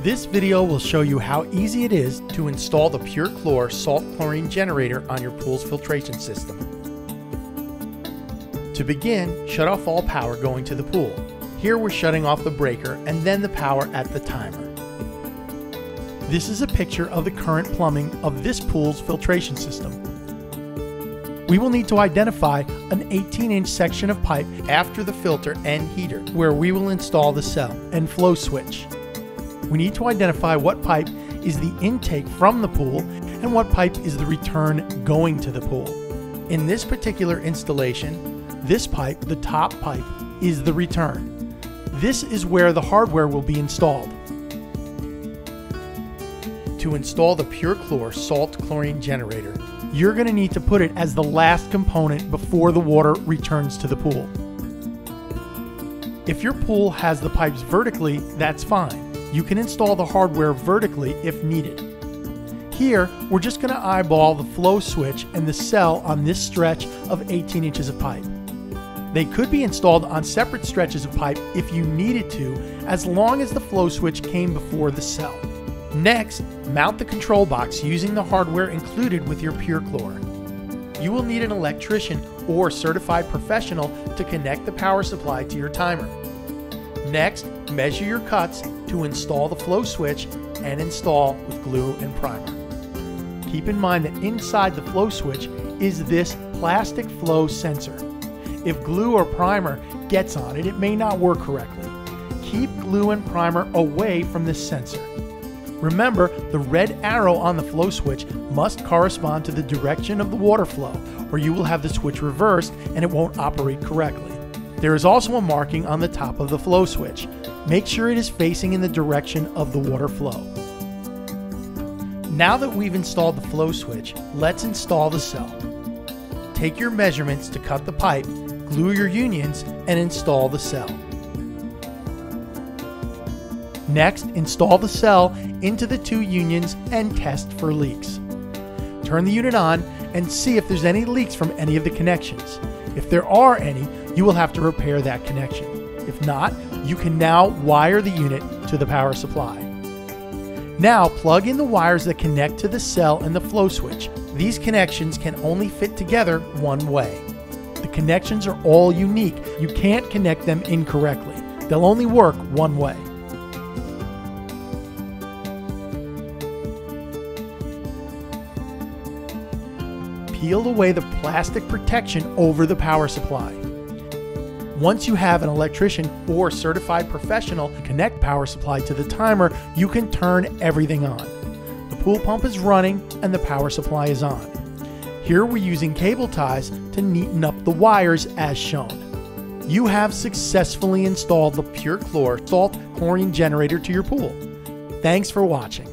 This video will show you how easy it is to install the Purechlor salt chlorine generator on your pool's filtration system. To begin, shut off all power going to the pool. Here we're shutting off the breaker and then the power at the timer. This is a picture of the current plumbing of this pool's filtration system. We will need to identify an 18-inch section of pipe after the filter and heater where we will install the cell and flow switch. We need to identify what pipe is the intake from the pool and what pipe is the return going to the pool. In this particular installation, this pipe, the top pipe, is the return. This is where the hardware will be installed. To install the Purechlor salt chlorine generator, you're going to need to put it as the last component before the water returns to the pool. If your pool has the pipes vertically, that's fine. You can install the hardware vertically if needed. Here, we're just going to eyeball the flow switch and the cell on this stretch of 18 inches of pipe. They could be installed on separate stretches of pipe if you needed to, as long as the flow switch came before the cell. Next, mount the control box using the hardware included with your Purechlor. You will need an electrician or certified professional to connect the power supply to your timer. Next, measure your cuts to install the flow switch and install with glue and primer. Keep in mind that inside the flow switch is this plastic flow sensor. If glue or primer gets on it, it may not work correctly. Keep glue and primer away from this sensor. Remember, the red arrow on the flow switch must correspond to the direction of the water flow, or you will have the switch reversed and it won't operate correctly. There is also a marking on the top of the flow switch. Make sure it is facing in the direction of the water flow. Now that we've installed the flow switch, let's install the cell. Take your measurements to cut the pipe, glue your unions, and install the cell. Next, install the cell into the two unions and test for leaks. Turn the unit on and see if there's any leaks from any of the connections. If there are any, you will have to repair that connection. If not, you can now wire the unit to the power supply. Now plug in the wires that connect to the cell and the flow switch. These connections can only fit together one way. The connections are all unique. You can't connect them incorrectly. They'll only work one way. Peel away the plastic protection over the power supply. Once you have an electrician or certified professional connect power supply to the timer, you can turn everything on. The pool pump is running and the power supply is on. Here we're using cable ties to neaten up the wires as shown. You have successfully installed the Purechlor salt chlorine generator to your pool. Thanks for watching.